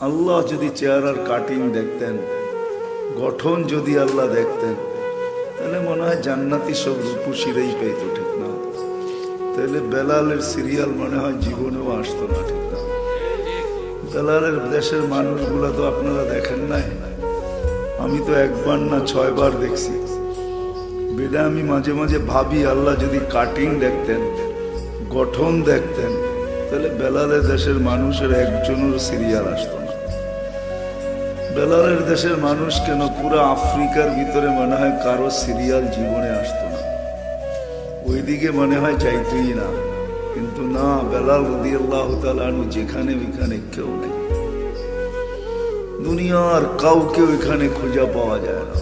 আল্লাহ যদি চেহারার কাটিং দেখতেন, গঠন যদি আল্লাহ দেখতেন, তাহলে মনে হয় জান্নাতি সব রূপসীরাই পেত, ঠিক না? তাহলে বেলালের সিরিয়াল মনে হয় জীবনেও আসতো না, ঠিক না? বেলালের দেশের মানুষগুলা তো আপনারা দেখেন নাই, আমি তো একবার না 6 বার দেখছি। বেদা আমি মাঝে মাঝে ভাবি আল্লাহ যদি কাটিং দেখতেন, গঠন দেখতেন, তাহলে বেলালের দেশের মানুষের একজনের সিরিয়াল আসতো না। বেলালের দেশের মানুষ কেন, পুরো আফ্রিকার ভিতরে মনে হয় কারো সিরিয়াল জীবনে আসতো না, ওইদিকে মনে হয় চাইতই না। কিন্তু না, বেলাল রাদিয়াল্লাহু তাআলা আনহু যেখানে ওইখানে কেউ নেই, দুনিয়ার কাউকে ওইখানে খুঁজে পাওয়া যায় না।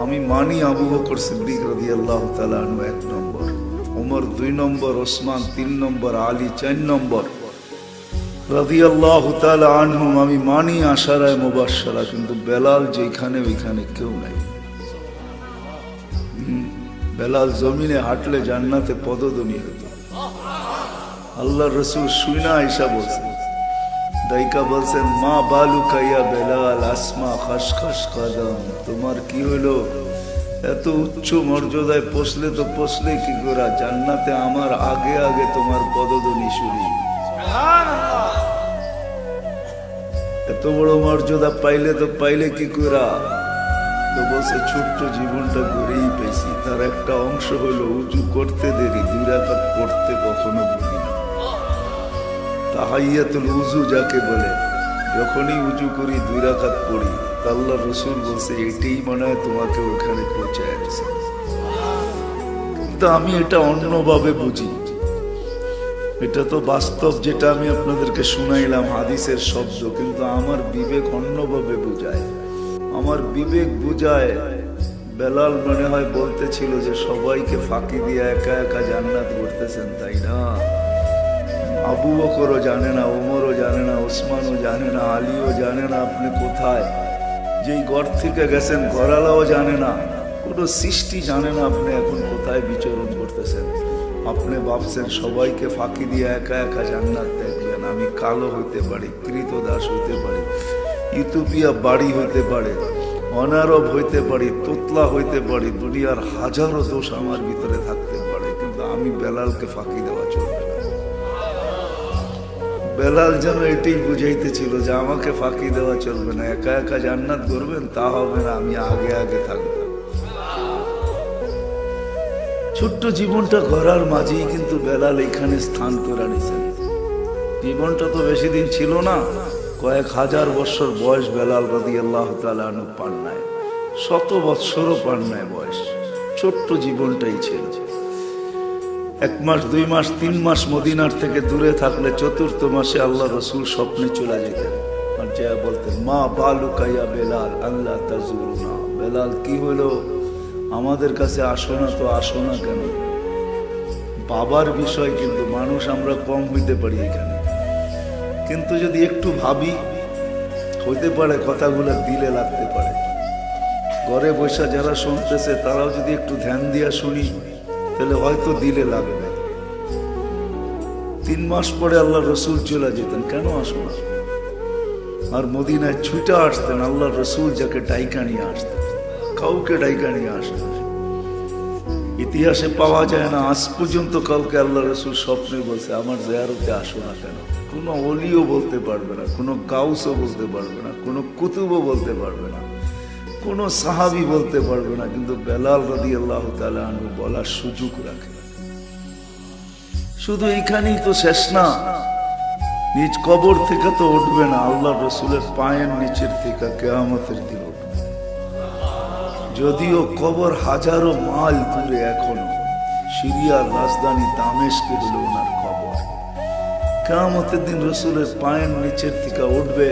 আমি মানি আবু বকর সিদ্দিক রাদিয়াল্লাহু তাআলা আনহু 1 নম্বর, ওমর 2 নম্বর, ওসমান 3 নম্বর, আলী 4 নম্বর রাদিয়াল্লাহু তাআলা আনহুম আমি মানি আশারায়ে মুবাশশারা, কিন্তু বেলাল যেখানে ওইখানে কেউ নাই। বেলাল জমিনে হাঁটলে জান্নাতে পদধ্বনি হতো। আল্লাহর রাসূল শুইনা আয়েশা বলছেন, দাইকা বলছেন, মা বালুকা ইয়া বেলাল আসমা খসখস কদম, তোমার কি হলো, এত উচ্চ মর্যাদায় পৌঁছলে তো পৌঁছলে কি করে, জান্নাতে আমার আগে আগে তোমার পদধ্বনি শুনি। এত বড় মর্যাদা পাইলে তো পাইলে কি করে? তো বলছে ছোট্ট জীবনটা গড়েই পেয়েছি, তার একটা অংশ হলো উজু করতে দেরি, 2 রাকাত পড়তে কখনো ভুলি না। তাহাইয়াতুল উজু যাকে বলে, যখনই উজু করি 2 রাকাত পড়ি। আল্লাহর রাসূল বলছে এটাই মনে হয় তোমাকে ওখানে পৌঁছায় দিয়েছে। কিন্তু আমি এটা অন্যভাবে বুঝি, এটা তো বাস্তব, যেটা আমি আপনাদেরকে শুনাইলাম হাদিসের শব্দ, কিন্তু আমার বিবেক অন্যভাবে বুঝায়। আমার বিবেক বুঝায় বেলাল মনে হয় বলতেছিল যে সবাইকে ফাঁকি দিয়ে একা একা জান্নাত করতেছেন, তাই না? আবু বকরও জানে না, ওমরও জানে না, ওসমানও জানে না, আলীও জানে না আপনি কোথায়, যেই ঘর থেকে গেছেন ঘরালাও জানে না, কোনো সৃষ্টি জানে না আপনি এখন কোথায় বিচরণ করতেছেন। আপনি ভাবছেন সবাইকে ফাঁকি দিয়ে একা একা জান্নাত দেখবেন। আমি কালো হইতে পারি, কৃতদাস হইতে পারি, ইথিওপিয়া বাড়ি হইতে পারে, অনারব হইতে পারি, তোতলা হইতে পারি, দুনিয়ার হাজারো দোষ আমার ভিতরে থাকতে পারে, কিন্তু আমি বেলালকে ফাঁকি দেওয়া চলবে না। বেলাল যেন এটাই বুঝাইতেছিল যে আমাকে ফাঁকি দেওয়া চলবে না, একা একা জান্নাত করবেন তা হবে না, আমি আগে আগে থাকবো। ছোট্ট জীবনটা গড়ার মাঝেই কিন্তু বেলাল এখানে স্থান করে নিয়েছেন। জীবনটা তো বেশি দিন ছিল না, কয়েক হাজার বছর বয়স বেলাল রাদিয়াল্লাহু তাআলা আনহু পান নাই, 100 বছরও পান নাই বয়স। ছোট্ট জীবনটাই ছিল। 1 মাস 2 মাস 3 মাস মদিনার থেকে দূরে থাকলে 4th মাসে আল্লাহ রাসূল স্বপ্নে চলে যেতেন আর যা বলতেন, মা বালুকা ইয়া বেলাল আল্লাহ তাজুরুনা, বেলাল কি হলো, আমাদের কাছে আসো না, তো আসো না কেন? বাবার বিষয়, কিন্তু মানুষ আমরা কম হইতে পারি এখানে, কিন্তু যদি একটু ভাবি হইতে পারে কথাগুলো দিলে লাগতে পারে। ঘরে বসে যারা শুনতেছে তারাও যদি একটু ধ্যান দিয়া শুনি, তাহলে হয়তো দিলে লাগবে। 3 মাস পরে আল্লাহ রসুল চলে যেতেন, কেন আসো না? আর মদিনায় ছুটে আসতেন, আল্লাহ রসুল যাকে ডাইকা নিয়ে আসতেন, কাউকে ডাইকা নিয়ে আসতেন। ইতিহাসে পাওয়া যায় না আজ পর্যন্ত কাউকে আল্লাহ রসুল স্বপ্নে বলছে আমার জিয়ারতে আসো না কেন। কোনো অলিও বলতে পারবে না, কোনো গাউসও বলতে পারবে না, কোনো কুতুবও বলতে পারবে না, কোনো সাহাবী বলতে পারবে না, কিন্তু বেলাল রাদিয়াল্লাহু তাআলা আনহু বলার সুযোগ রাখে। শুধু এইখানেই তো শেষ না, নিজ কবর থেকে তো উঠবে না, আল্লাহ রসুলের পায়ের নিচের থেকে কিয়ামতের দিন উঠবে। যদিও কবর হাজারো মাইল দূরে, এখনো সিরিয়ার রাজধানী দামেস্কে হলো ওনার কবর। কিয়ামতের দিন রসুলের পায়ের নিচের থেকে উঠবে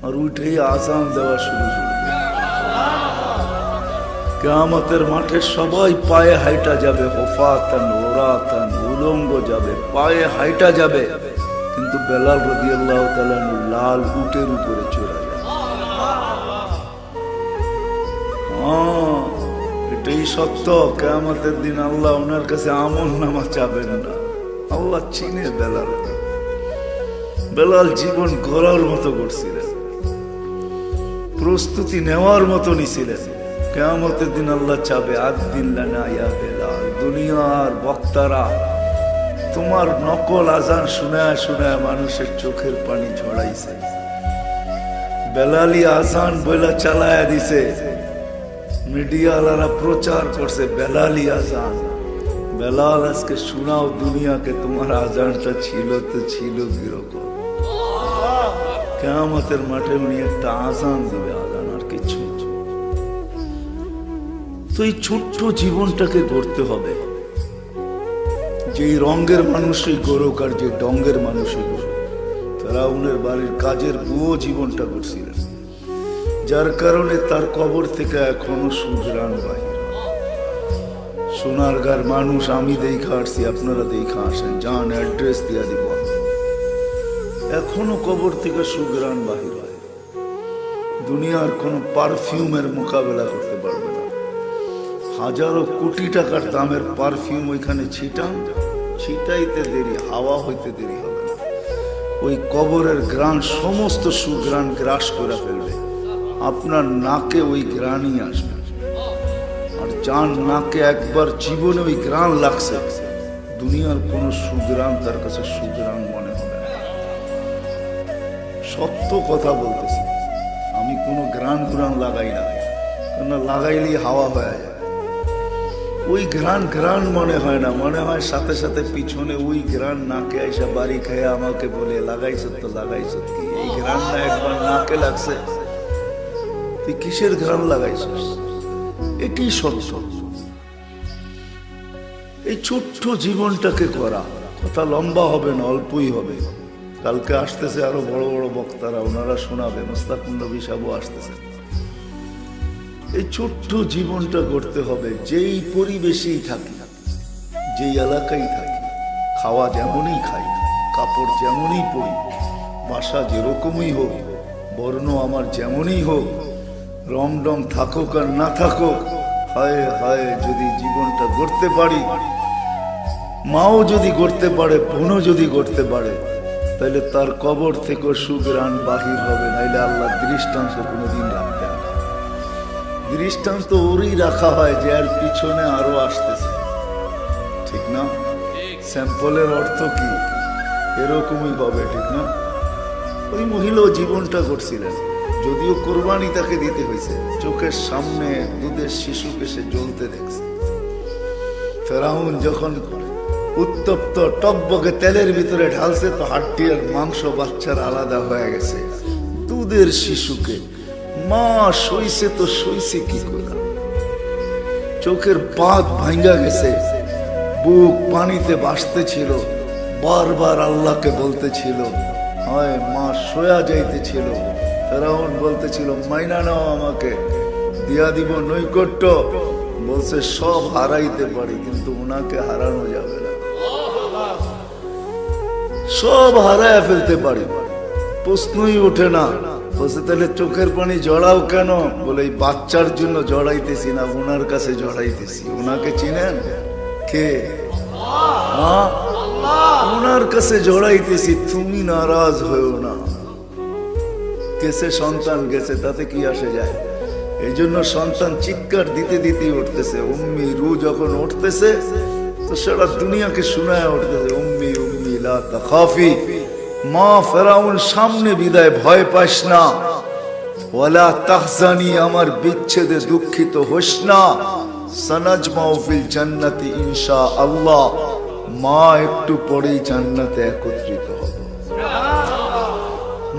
আর উঠেই আযান দেওয়া শুরু করবে। কিয়ামতের মাঠে সবাই পায়ে হাইটা যাবে, হুফাতান উরাতান, উলঙ্গ যাবে, পায়ে হাইটা যাবে, কিন্তু বেলাল রাদিয়াল্লাহু তাআলা লাল উটের উপরে চড়ে যাবে। এটাই সত্য, কিয়ামতের দিন আল্লাহ ওনার কাছে আমলনামা চাবেন না, আল্লাহ চিনে বেলাল। বেলাল জীবন গড়ার মতো করছিলেন, প্রস্তুতি নেওয়ার মতো নিছিলেন। কিয়ামতের দিন আল্লাহ চাবে আদিল্লানা ইয়া বেলাল, দুনিয়ার বক্তারা তোমার নকল আজান শুনায় শুনায় মানুষের চোখের পানি ঝরাইছে, বেলালি আজান বইলা চালায়া দিছে, মিডিয়াওয়ালারা প্রচার করছে বেলালি আজান। বেলাল আজকে শোনাও দুনিয়াকে তোমার আজানটা ছিল তো ছিল কিরকম। কিয়ামতের মাঠে উনি একটা আজান দিবে, আজান আর কিছু। তো এই ছোট্ট জীবনটাকে গড়তে হবে। যে রঙের মানুষই গড়ুক আর যে ডঙ্গের মানুষই গড়ুক, ফেরাউনের বাড়ির কাজের বুয়ো জীবনটা করছিলেন, যার কারণে তার কবর থেকে এখনো সুঘ্রাণ বাহির। সোনারগাঁর মানুষ আমি দেখা আসছি, আপনারা দেখা আসেন, যান অ্যাড্রেস দিয়া দিব, এখনো কবর থেকে সুঘ্রাণ বাহির হয়। দুনিয়ার কোন পারফিউমের মোকাবেলা করতে পারবে না। হাজারো কোটি টাকার দামের পারফিউম ওইখানে ছিটাইতে দেরি, হাওয়া হইতে দেরি হবে না। ওই কবরের গ্রাণ সমস্ত সুঘ্রাণ গ্রাস করে ফেলবে, আপনার নাকে ওই গ্রাণই আসবে। আর যার নাকে একবার জীবনে ওই গ্রাণ লাগছে, দুনিয়ার কোন সুঘ্রাণ তার কাছে সুঘ্রাণ মনে হবে না। সত্য কথা বলতেছি, আমি কোনো গ্রাণ লাগাই না, কেন লাগাইলেই হাওয়া হয়ে যায়। ওই ঘ্রাণ মনে হয় না, মনে হয় সাথে সাথে পিছনে ওই ঘ্রাণ নাকে আইসা বাড়ি খেয়ে আমাকে বলে লাগাইছ তো লাগাইছ কি, এই ঘ্রাণটা একবার নাকে লাগছে, তুই কিসের ঘ্রাণ লাগাইছিস? এটি সত্য। এই ছোট্ট জীবনটাকে করা, কথা লম্বা হবে না, অল্পই হবে। কালকে আসতেছে আরো বড় বড় বক্তারা, ওনারা শোনাবে, মুস্তাকুর নবী সাহেবও আসতেছে। এই ছোট্ট জীবনটা গড়তে হবে। যেই পরিবেশেই থাকি, যেই এলাকায় থাকি, খাওয়া যেমনই খাই, কাপড় যেমনই পরি, বাসা যেরকমই হোক, বর্ণ আমার যেমনই হোক, রং ডং থাকুক আর না থাকুক, হায় হায় যদি জীবনটা গড়তে পারি, মাও যদি গড়তে পারে, বোনও যদি গড়তে পারে, তাহলে তার কবর থেকে সুঘ্রাণ বাহির হবে। নাইলে আল্লাহ দৃষ্টান্ত কোনোদিন রাখবেন না। দৃষ্টান্ত ওরই রাখা হয় যে আর পিছনে আরো আসতেছে, ঠিক না? স্যাম্পলের অর্থ কি? এরকমই হবে, ঠিক না? ওই মহিলাও জীবনটা করছিলেন, যদিও কোরবানি তাকে দিতে হয়েছে, চোখের সামনে দুধের শিশুকে সে জ্বলতে দেখছে। ফেরাউন যখন উত্তপ্ত টকবকে তেলের ভিতরে ঢালছে, তো হাড্ডি আর মাংস বাচ্চার আলাদা হয়ে গেছে। দুধের শিশুকে মা সইছে তো সইছে কি করে? চোখের পাত ভাঙ্গা গেছে, বুক পানিতে ভাসতেছিল, বারবার আল্লাহকে বলতেছিল, হয় মা সোয়া যাইতেছিল। ফেরাউন বলতেছিল মাইনা নাও, আমাকে দিয়া দিব নৈকট্য। বলছে সব হারাইতে পারি, কিন্তু উনাকে হারানো যাবে না। সব হারায় ফেলতে পারি, প্রশ্নই ওঠে না। বলছে তাহলে চোখের পানি জড়াও কেন? বলে এই বাচ্চার জন্য জড়াইতেছি না, ওনার কাছে জড়াইতেছি। ওনাকে চিনেন? কে? ওনার কাছে জড়াইতেছি, তুমি নারাজ হয়েও না। কেসে সন্তান গেছে, তাতে কি আসে যায়? এই জন্য সন্তান চিৎকার দিতে দিতে উঠতেছে। উম্মি রু যখন উঠতেছে, তো সারা দুনিয়াকে শোনায় উঠতেছে, উম্মি উম্মি লা তাখাফি, মা ফেরাউন সামনে বিদায়, ভয় পাস না। ওয়ালা তাহজানি, আমার বিচ্ছেদে দুঃখিত হোস না। সানাজমাউ ফিল জান্নাতি ইনশাআল্লাহ, মা একটু পরেই জান্নাতে একত্রিত হবে।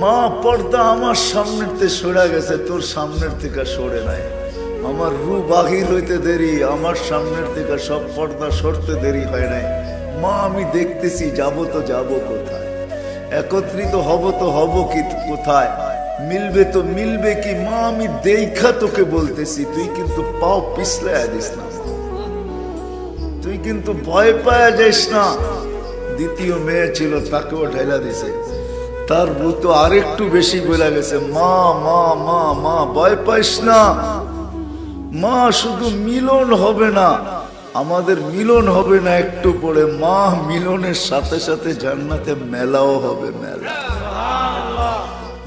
মা পর্দা আমার সামনের থেকে সরে গেছে, তোর সামনের থেকে সরে নাই। আমার রু বাহির হইতে দেরি, আমার সামনের থেকে সব পর্দা সরতে দেরি হয় নাই। মা আমি দেখতেছি, যাব তো যাব কোথায়, একত্রিত হব তো হব কি কোথায়, মিলবে তো মিলবে কি? মা আমি দেখা তোকে বলতেছি, তুই কিন্তু পাও পিছলায় দিস না, তুই কিন্তু ভয় পাওয়া যাইস না। দ্বিতীয় মেয়ে ছিল, তাকেও ঢেলা দিছে। তার বউ তো আরেকটু বেশি বলে গেছে, মা মা মা মা ভয় পাইস না। মা শুধু মিলন হবে না, আমাদের মিলন হবে না একটু পরে, মা মিলনের সাথে সাথে জান্নাতে মেলাও হবে, মেলা।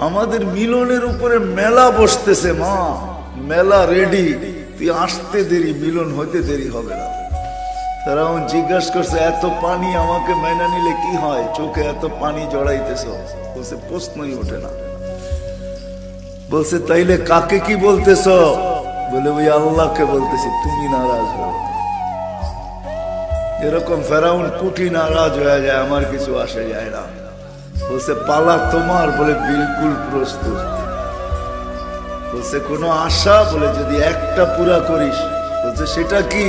আমাদের মিলনের উপরে মেলা বসতেছে মা, মেলা রেডি, তুই আসতে দেরি, মিলন হইতে দেরি হবে না। ফেরাউন জিজ্ঞাসা করছে, এত পানি আমাকে মেনে নিলে কি হয়, চোখে এত পানি জড়াইতেছ? বলছে প্রশ্নই ওঠে না। বলছে তাইলে কাকে কি বলতেছ? বলে ওই আল্লাহকে বলতেছি, তুমি নারাজ হও। এরকম ফেরাউন কুটি নারাজ হয়ে যায়, আমার কিছু আসে যায় না। বলছে পালা তোমার? বলে বিলকুল প্রস্তুত। বলছে কোনো আশা? বলে যদি একটা পুরা করিস। বলছে সেটা কি?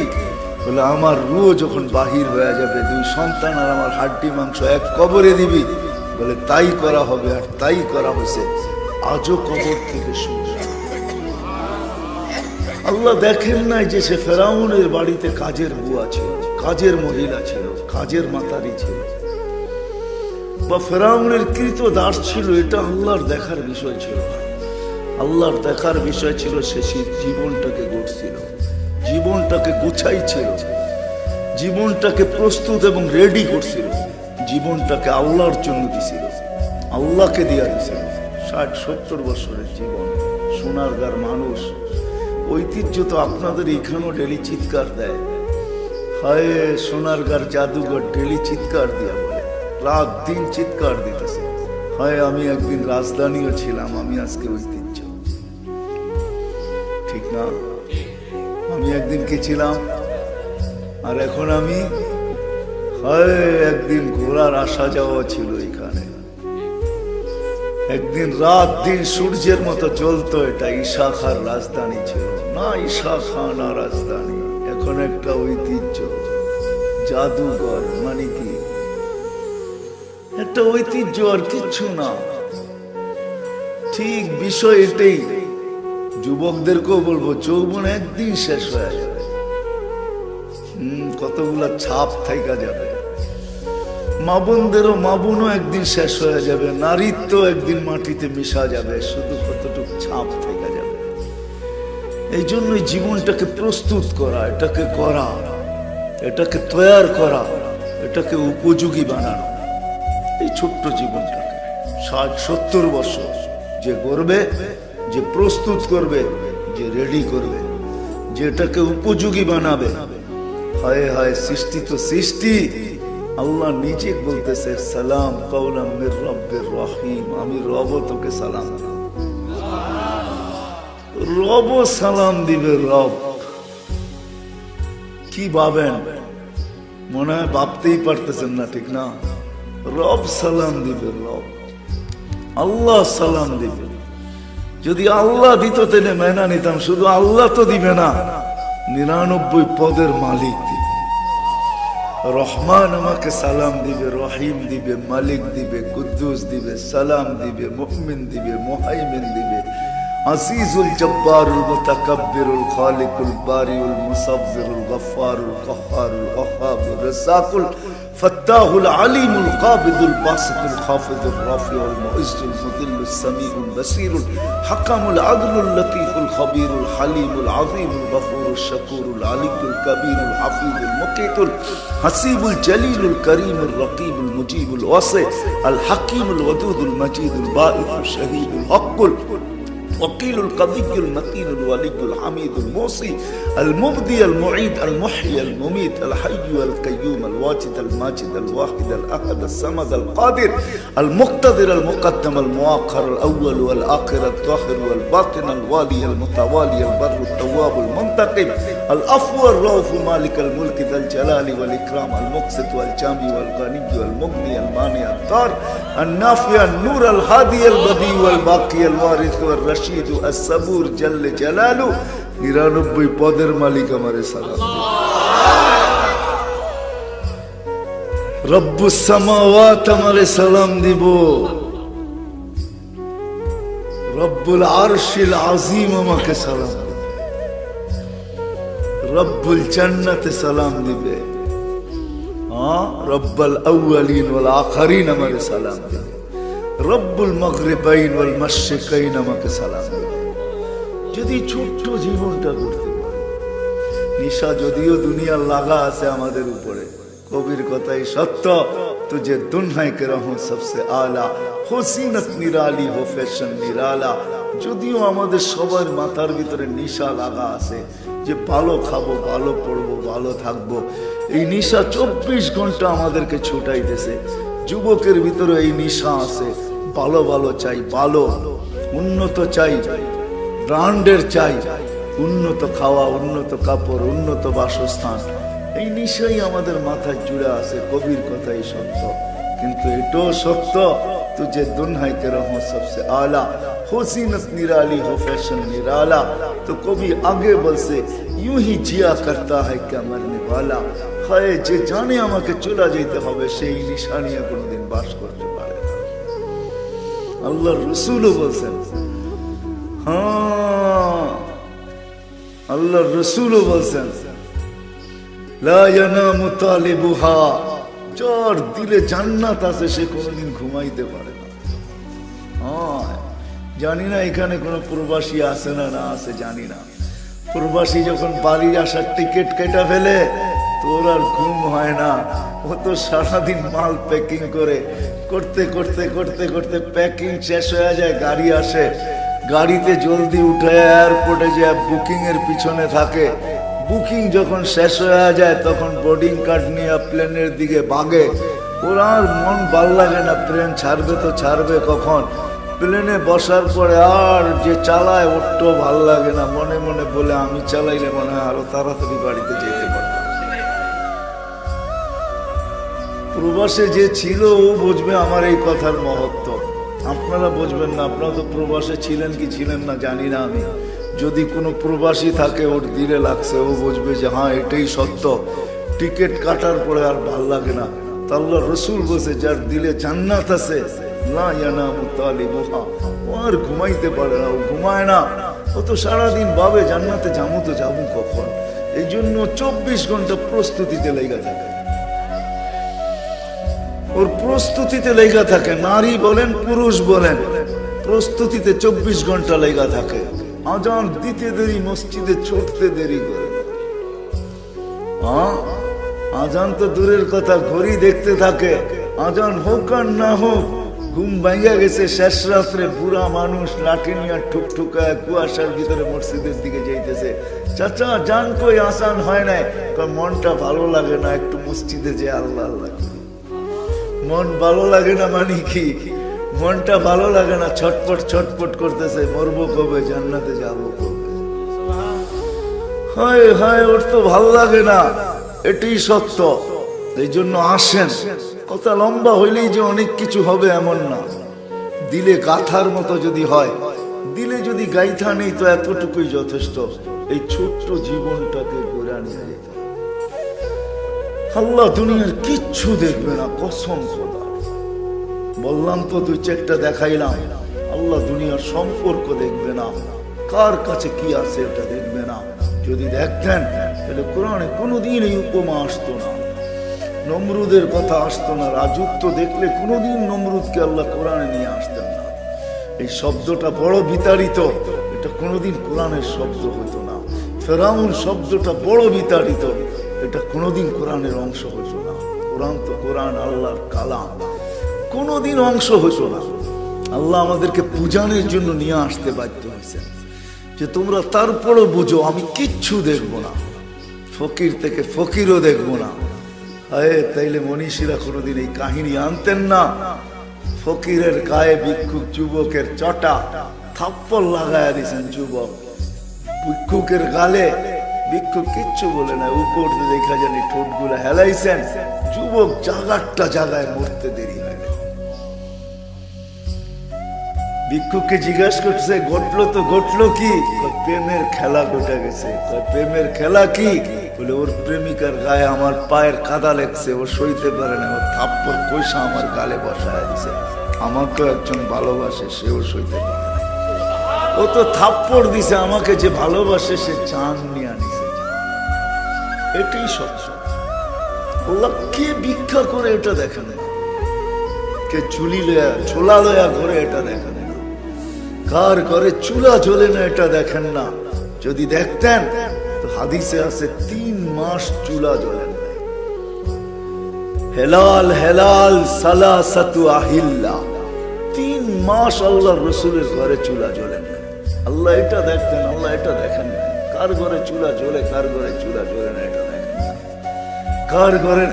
বলে আমার রুহ যখন বাহির হয়ে যাবে, 2 সন্তান আর আমার হাড্ডি মাংস এক কবরে দিবি। বলে তাই করা হবে, আর তাই করা হয়েছে। আজও কবর থেকে শুনে আল্লাহ দেখেন নাই যে সে ফেরাউনের বাড়িতে কাজের বুয়া ছিল, কাজের মহিলা ছিল, কাজের মাতারি ছিল, বা ফেরাউনের কৃত দাস ছিল। এটা আল্লাহর দেখার বিষয় ছিল না। আল্লাহর দেখার বিষয় ছিল সে জীবনটাকে গড়ছিল, জীবনটাকে গুছাইছিল, জীবনটাকে প্রস্তুত এবং রেডি করছিল, জীবনটাকে আল্লাহর জন্য দিছিল, আল্লাহকে দিয়া দিছিল। 60-70 বছরের জীবন, সোনারগাঁর মানুষ। ঐতিহ্য তো আপনাদের এখানেও ডেলি চিৎকার দেয়, হায় সোনারগাঁর জাদুঘর, ডেলি চিৎকার দিয়া বলে, রাত দিন চিৎকার দিতেছে, হায় আমি একদিন রাজধানীও ছিলাম, আমি আজকে ঐতিহ্য। ঠিক না? আমি একদিন কি ছিলাম, আর এখন আমি, হায় একদিন ঘোড়ার আসা যাওয়া ছিল এখানে, একদিন রাত দিন সূর্যের মতো চলতো। এটা ঈশা খার রাজধানী ছিল না, ঈশা খান আর রাজধানী, এখন একটা ঐতিহ্য, জাদুঘর। মানে কি একটা ঐতিহ্য, আর কিচ্ছু না। ঠিক বিষয় এটাই। যুবকদেরকেও বলবো, যৌবন একদিন শেষ হয়ে যাবে, কতগুলা ছাপ থাইকা যাবে। মা বোনদেরও, মা বোনও একদিন শেষ হয়ে যাবে, নারীত্ব একদিন মাটিতে মিশা যাবে, শুধু কতটুকু ছাপ থাইকা যাবে। এই জন্যই জীবনটাকে প্রস্তুত করা, এটাকে করা, এটাকে তৈয়ার করা, এটাকে উপযোগী বানানো। এই ছোট্ট জীবনটাকে 60-70 বছর যে করবে, যে প্রস্তুত করবে, যে রেডি করবে, যেটাকে উপযোগী বানাবে। হায় হায়, সৃষ্টি তো সৃষ্টি। আল্লাহ নিজে বলতেছে, সালাম কাওলাম মির রব্বির রহিম, আমি রব তোকে সালাম, রব সালাম দিবে। রব কি ভাবেন? মনে হয় ভাবতেই পারতেছেন না, ঠিক না? রব সালাম দিবে, রব আল্লাহ সালাম দিবে। যদি আল্লাহ দিত তেনে মেনা নিতাম, শুধু আল্লাহ তো দিবে না, 99 পদের মালিক দিবে। রহমান আমাকে সালাম দিবে, রহিম দিবে, মালিক দিবে, কুদ্দুস দিবে, সালাম দিবে, মুমিন দিবে, মুহাইমিন দিবে, আজিজুল জব্বারুল মুতাকাব্বিরুল খালিকুল বারিউল মুসাব্বিরুল গফফারুল কহ্হারুল ওয়াহ্হাবুর রাজ্জাকুল ফাত্তাহুল আলিমুল কাবিদুল বাসিতুল খাফিদুর রাফিউল মুইজ্জুল মুদিল্লুস সামিউল বাসিরুল হাকামুল আদলুল লতীফুল খবীরুল হালিমুল আযীমুল গফুরুশ শাকুরুল আলিকুল কবীরুল হাফিজুল মুকিতুল হাসিবুল জলিলুল করিমুল রকিবুল মুজিবুল ওয়াসি আল হাকিমুল ওয়াদুদুল মজিদুল বাঈসুল শহীদুল হকুল وقيل القضي المتين الولي الحميد الموصي المبدي المعيد المحيي المميت الحي القيوم الواجد الماجد الواحد الأحد الصمد القادر المقتدر المقدم المؤخر الأول والآخر الظاهر والباطن الوالي المتوالي البر التواب المنتقم العفو الرؤوف مالك الملك ذا الجلال والإكرام المقسط والجامع والغني والمغني المانع الضار النافع النور الهادي البديع والباقي الوارث والرشيد الصبور جل جلاله 99 পদের মালিক আমারে সালাম। রব্বুস সামাওয়াত আমারে সালাম দিব, রব্বুল আরশিল আযীম আমাকে সালাম দিবে, রব্বুল জান্নাতে সালাম দিবে, রব্বুল আউয়ালিন ওয়াল আখিরিন আমারে সালাম দিবে, রব্বুল মাগরিবাইন ওয়াল মাশরিকাইন আমাকে সালাম দিবে। যদি ছোট্ট জীবনটা করতে পারে। নিশা যদিও দুনিয়ার লাগা আছে আমাদের উপরে, কবির কথাই সত্য, তুঝে দুনহাই কে রহম সবসে আলা হসিনত নিরালি হো ফ্যাশন নিরালা। যদিও আমাদের সবার মাথার ভিতরে নিশা লাগা আছে যে ভালো খাবো, ভালো পড়বো, ভালো থাকবো, এই নিশা 24 ঘন্টা আমাদেরকে ছুটাইতেছে। যুবকের ভিতরে এই নিশা আছে, ভালো ভালো চাই, ভালো উন্নত চাই, ব্র্যান্ডের চাই, উন্নত খাওয়া, উন্নত কাপড়, উন্নত বাসস্থান, এই নিশাই আমাদের মাথায় জুড়ে আছে। কবির কথাই সত্য, কিন্তু এটাও সত্য तुझे दुन्हाई के रहूं सबसे आला, हुसीनत निराली हो फैशन निराला। तो कभी आगे बल से यूं ही जिया करता है क्या मरने वाला। हाय जे जाने আমাকে চলে যেতে হবে সেই নিশানিয়া কোনদিন বাস করতে পারে না। আল্লাহর রাসূলও বলেন, হ্যাঁ আল্লাহর রাসূলও বলেন, লা ইয়ানামু তালিবুহা, যার দিলে জান্নাত আছে সে কোনোদিন ঘুমাইতে পারে না। জানি না এখানে কোনো প্রবাসী আছে না না আছে জানি না। প্রবাসী যখন বাড়ি আসার টিকিট কেটে ফেলে তোর আর ঘুম হয় না। ও তো সারাদিন মাল প্যাকিং করে করতে করতে করতে করতে প্যাকিং শেষ হয়ে যায়, গাড়ি আসে, গাড়িতে জলদি উঠে এয়ারপোর্টে যে বুকিং এর পিছনে থাকে। বুকিং যখন শেষ হয়ে যায় তখন বোর্ডিং কার্ড নিয়ে প্লেনের দিকে ভাগে। ওর আর মন ভাল লাগে না, প্লেন ছাড়বে তো ছাড়বে কখন। প্লেনে বসার পরে আর যে চালায় ওরটো ভাল লাগে না, মনে মনে বলে আমি চালাইলে মনে হয় আরো তাড়াতাড়ি বাড়িতে যেতে পারতাম। প্রবাসে যে ছিল ও বুঝবে আমার এই কথার মহত্ব, আপনারা বুঝবেন না। আপনারা তো প্রবাসে ছিলেন কি ছিলেন না জানি না আমি। যদি কোনো প্রবাসী থাকে ওর দিলে লাগছে, ও বুঝবে যে হ্যাঁ এটাই সত্য। টিকিট কাটার পরে আর ভাল লাগে না। তা আল্লাহর রাসূল বলেছে যার দিলে জান্নাত আছে লা ইয়ানামু তালিবুহা, ও আর ঘুমাইতে পারে না, ও ঘুমায় না। ও তো সারাদিন ভাবে জান্নাতে যাবো তো যাবো কখন। এই জন্য 24 ঘন্টা প্রস্তুতিতে লেগে থাকে, ওর প্রস্তুতিতে লেগে থাকে। নারী বলেন পুরুষ বলেন, প্রস্তুতিতে 24 ঘন্টা লেগে থাকে। আজান দিতে দেরি, মসজিদে ছুটতে দেরি করে। আজান তো দূরের কথা, ঘড়ি দেখতে থাকে। আজান হোক আর না হোক, ঘুম ভাঙা গেছে শেষ রাত্রে, বুড়া মানুষ লাঠি নিয়ে ঠুকঠুকায় কুয়াশার ভিতরে মসজিদের দিকে যাইতেছে। চাচা জান কই আসান হয় নাই, মনটা ভালো লাগে না, একটু মসজিদে যে আল্লাহ আল্লাহ। মন ভালো লাগে না মানে কি? মনটা ভালো লাগে না, ছটপট ছটপট করতেছে, মরবো কবে, জান্নাতে যাবো কবে। হায় হায়, ওর তো ভালো লাগে না, এটাই সত্য। এই জন্য আসেন, কথা লম্বা হইলেই যে অনেক কিছু হবে এমন না। দিলে গাথার মতো যদি হয়, দিলে যদি গাইথা নেই তো এতটুকুই যথেষ্ট। এই ছোট্ট জীবনটাকে ঘুরে নিয়ে যেতে, আল্লাহ দুনিয়ার কিচ্ছু দেখবে না, কসম খোদা। বললাম তো 2-4টা দেখাইলাম। আল্লাহ দুনিয়ার সম্পর্ক দেখবে না, কার কাছে কি আছে এটা দেখবে না। যদি দেখতেন তাহলে কোরআনে কোনোদিন এই উপমা আসতো না, নমরুদের কথা আসতো না। রাজত্ব দেখলে কোনোদিন নমরুদকে আল্লাহ কোরআনে নিয়ে আসতেন না। এই শব্দটা বড় বিতাড়িত, এটা কোনোদিন কোরআনের শব্দ হতো না। ফেরাউন শব্দটা বড় বিতাড়িত, এটা কোনোদিন কোরআনের অংশ হতো না। কোরআন তো কোরআন, আল্লাহর কালাম, কোনোদিন অংশ হতো না। আল্লাহ আমাদেরকে পূজানের জন্য নিয়ে আসতে বাধ্য হয়েছেন যে তোমরা তারপরও বুঝো আমি কিচ্ছু দেখবো না, ফকির থেকে ফকিরও দেখবো না। তাইলে মনীষীরা কোনোদিন এই কাহিনী আনতেন না। ফকিরের গায়ে ভিক্ষুক যুবকের চটা থাপ্পড় লাগায় দিয়েছেন যুবক। ভিক্ষুকের গালে ভিক্ষুক কিচ্ছু বলে না, উপর দেখা জানি ঠোঁটগুলো হেলাইছেন। যুবক জাগারটা জাগায় মরতে দেরি হয় না। ভিক্ষুককে জিজ্ঞাসা করছে ঘটলো তো ঘটলো কি? প্রেমের খেলা ঘটে গেছে। প্রেমের খেলা কি? বলে ওর প্রেমিকার গায়ে আমার পায়ের কাদা লেগছে, ও সইতে পারে না, ওর থাপ্পড় কইসা আমার গালে বসায় দিছে। আমাকেও একজন ভালোবাসে, সেও সইতে পারে না। ও তো থাপ্পড় দিছে, আমাকে যে ভালোবাসে সে চান নিয়ে আনিছে। এটাই সত্য। আল্লাহ কে ভিক্ষা করে এটা দেখে না, কে চুলি লয়া ছোলা লয়া ঘরে এটা দেখে না, কার ঘরে চুলা জ্বলে না এটা দেখেন না। যদি দেখতেন তো হাদিসে আছে 3 মাস চুলা জ্বলেন না। হেলাল হেলাল সালাসাতু আহিল্লা, 3 মাস আল্লাহর রসুলের ঘরে চুলা জ্বলেন না। আল্লাহ এটা দেখতেন, আল্লাহ এটা দেখেন না। কার ঘরে চুলা জ্বলে, কার ঘরে চুলা জ্বলে না, এটা দেখেন না। কার ঘরের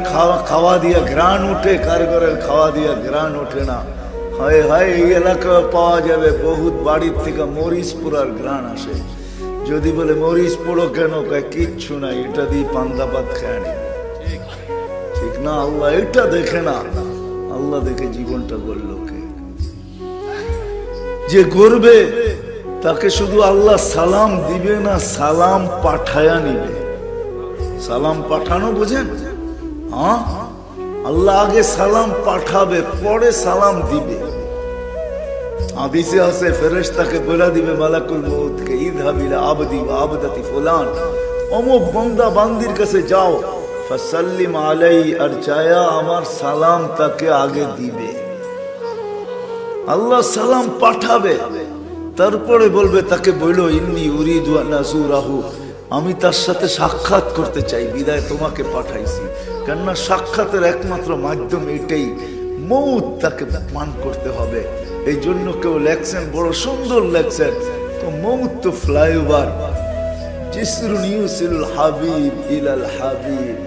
খাওয়া দিয়া ঘ্রাণ ওঠে, কার ঘরের খাওয়া দিয়া ঘ্রাণ ওঠে না। হায় হায়, এই এলাকায় পাওয়া যাবে বহুত বাড়ির থেকে মরিচ পোড়ার ঘ্রাণ আসে। যদি বলে মরিচ পোড়ো কেন, কয় কিচ্ছু নাই, এটা দিয়ে পান্তা ভাত খেয়ে নি। ঠিক না? আল্লাহ এটা দেখে না, আল্লাহ দেখে জীবনটা গড়ল কে? যে গড়বে তাকে শুধু আল্লাহ সালাম দিবে না, সালাম পাঠায়া নিবে। সালাম পাঠানো বোঝেন? হ্যাঁ, আল্লাহ আগে সালাম পাঠাবে, পরে সালাম দিবে। হাদিসে আছে ফেরেশতাকে বলে দিবে মালাকুল মউতকে, ইযহাব ইলা আবদি ওয়া আবদাতি ফুলান, অমুক বান্দা বান্দির কাছে যাও, ফাসাল্লিম আলাইহি, আর চায়া আমার সালাম তাকে আগে দিবে। আল্লাহ সালাম পাঠাবে, তারপরে বলবে তাকে বলল ইন্নী উরিদু আন আযুরাহু, আমি তার সাথে সাক্ষাৎ করতে চাই, বিদায় তোমাকে পাঠাইছি। কেননা সাক্ষাতের একমাত্র মাধ্যম এটাই, মউত তাকে পান করতে হবে। এই জন্য কেউ লেখছেন, বড় সুন্দর লেখছেন, তো মউত তো ফ্লাইওভার, জিসরুন ইউসিলুল হাবিব ইলাল হাবিব।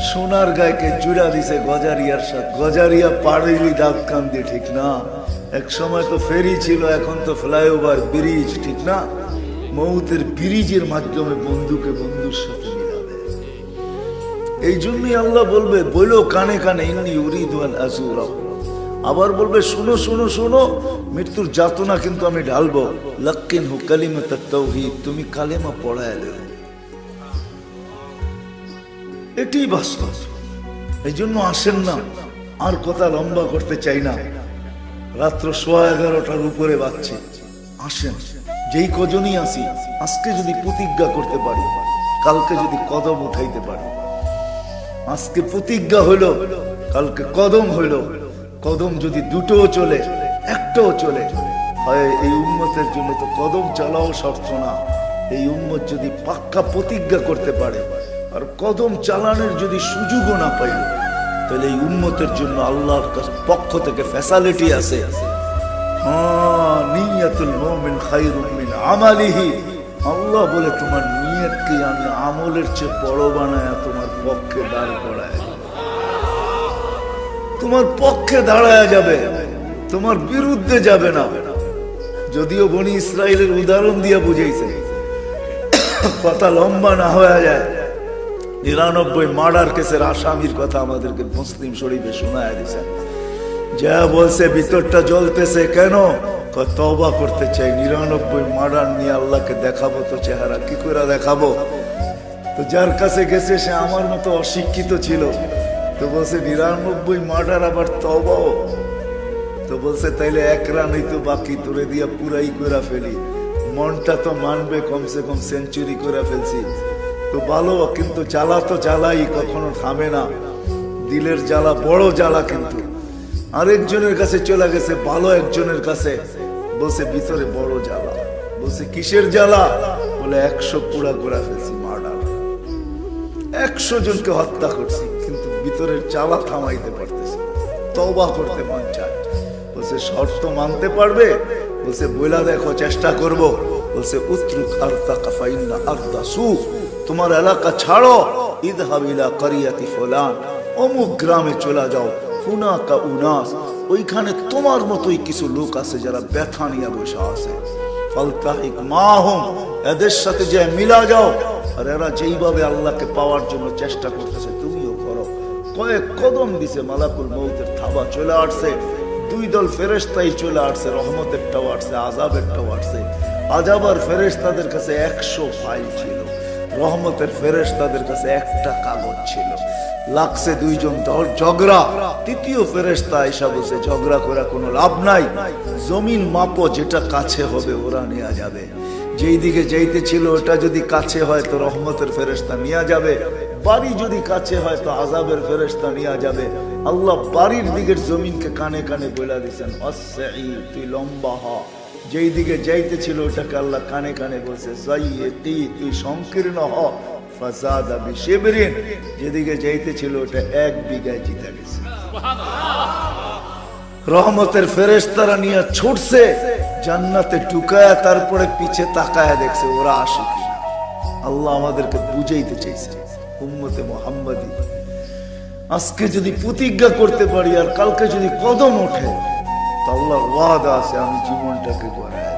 সোনার গায়কে জুড়া দিছে গজারিয়ার সাথে, গজারিয়া পাড়িলি দাগ কান দিয়ে, ঠিক না? এক সময় তো ফেরি ছিল, এখন তো ফ্লাইওভার, ব্রিজ, ঠিক না? মউতের ব্রিজের মাধ্যমে বন্ধুকে বন্ধুর সাথে মিলাবে। এই জন্যই আল্লাহ বলবে, বলো কানে কানে, ইন্নী উরিদু আন আযুরাহু। আবার বলবে শুনো শুনো শুনো, মৃত্যুর যাতনা কিন্তু আমি ঢালবো, লাক্কিনহু কালিমাতাত তাওহীদ, তুমি কালেমা পড়ায় দেও। এটাই বাস্তব। এই জন্য আসেন না, আর কথা লম্বা করতে চাই না, রাত্র 11:15টার উপরে বাজছে। আসেন, যেই কজনই আসি, আজকে যদি প্রতিজ্ঞা করতে পারি, কালকে যদি কদম উঠাইতে পারি। আজকে প্রতিজ্ঞা হইল, কালকে কদম হইল। কদম যদি দুটোও চলে, একটাও চলে, হয় এই উম্মতের জন্য তো কদম চালাও শর্ত না। এই উম্মত যদি পাক্কা প্রতিজ্ঞা করতে পারে, আর কদম চালানোর যদি সুযোগও না পাই, তাহলে এই উম্মতের জন্য আল্লাহর পক্ষ থেকে ফ্যাসিলিটি আছে। হ্যাঁ, নিয়াতুল মুমিন খায়রুম মিন আমালিহি। আল্লাহ বলে তোমার নিয়তকে আমি আমলের চেয়ে বড় বানায় তোমার পক্ষে দাঁড় করায়, তোমার পক্ষে দাঁড়ায় যাবে, তোমার বিরুদ্ধে যাবে না। যদিও বনি ইসরাইলের উদাহরণ দিয়ে বুঝাইছে, কথা লম্বা না হয়ে যায়। 99 মার্ডার কেসের আসামির কথা আমাদেরকে মুসলিম শরীফে শোনায় দিয়েছেন। যা বলছে ভিতরটা জ্বলতেছে কেন, তওবা করতে চাই। 99 মার্ডার নিয়ে আল্লাহকে দেখাবো তো চেহারা, কি করে দেখাবো? তো যার কাছে গেছে সে আমার মতো অশিক্ষিত ছিল, তো বলছে 99 মার্ডার আবার তওবাও। তো বলছে তাইলে 1 রানই তো বাকি, তোরে দিয়া পুরাই করে ফেলি। মনটা তো মানবে কমসে কম সেঞ্চুরি করে ফেলছি, তো ভালো, কিন্তু জ্বালা তো জ্বালাই, কখনো থামে না। দিলের জ্বালা বড় জ্বালা। কিন্তু আরেকজনের কাছে চলে গেছে, ভালো একজনের কাছে, বলছে ভিতরে বড় জ্বালা। বলছে কিসের জ্বালা? বলে 100 পুরা করে ফেলছি, মার্ডার, 100 জনকে হত্যা করছি, কিন্তু ভিতরের জ্বালা থামাইতে পারতেছি, তওবা করতে মন চায়। বলছে শর্ত মানতে পারবে? বলছে বইলা দেখো, চেষ্টা করব। বলছে উতরুক আরদাকা ফাইন্না আরদা সু, তোমার এলাকা ছাড়ো, ইযহাব ইলা কারিয়াতি ফুলান, অমুক গ্রামে চলে যাও, হুনাকা উনাস, ওইখানে তোমার মতোই কিছু লোক আছে যারা ব্যথা নিয়ে বসে আছে, ফালতাহিক মাহুম, এদের সাথে যে মিলা যাও, আর এরা যেইভাবে আল্লাহকে পাওয়ার জন্য চেষ্টা করতেছে তুমিও করো। কয়েক কদম দিছে, মালাকুল মউতের থাবা চলে আসছে, 2 দল ফেরেশতাই চলে আসছে, রহমতেরটাও আসছে, আযাবেরটাও আসছে। আযাব আর ফেরেশতাদের কাছে 100 ফাইল ছিল, রহমতের ফেরেশতাদের কাছে একটা কাগজ ছিল। লাগছে 2 জন ঝগড়া, 3য় ফেরেশতা আয়েশা বলছে ঝগড়া করা কোনো লাভ নাই, জমিন মাপো, যেটা কাছে হবে ওরা নিয়ে যাবে। যেই দিকে যাইতে ছিল ওটা যদি কাছে হয় তো রহমতের ফেরেশতা নিয়ে যাবে, বাড়ি যদি কাছে হয় তো আযাবের ফেরেশতা নিয়ে যাবে। আল্লাহ বাড়ির দিকের জমিনকে কানে কানে বলে দিয়েছেন, আসসাই, তুই লম্বা হ। যেই দিকে যাইতে ছিল ওটাকে আল্লাহ কানে কানে বলছে, যাইতি, তুই সংকীর্ণ হ। ফাযাদা বিশিবরিন, যেদিকে যাইতে ছিল ওটা 1 বিঘায় জিতে গেছে। রহমতের ফেরেশতারা নিয়ে ছুটছে জান্নাতে ঢুকায়া, তারপরে পিছে তাকায়া দেখছে ওরা আসে কিনা। আল্লাহ আমাদেরকে বুঝাইতে চাইছে উম্মতে মুহাম্মাদি, আজকে যদি প্রতিজ্ঞা করতে পারি আর কালকে যদি কদম ওঠে, তো আল্লাহর ওয়াদা আছে আমি জীবনটাকে গড়ায়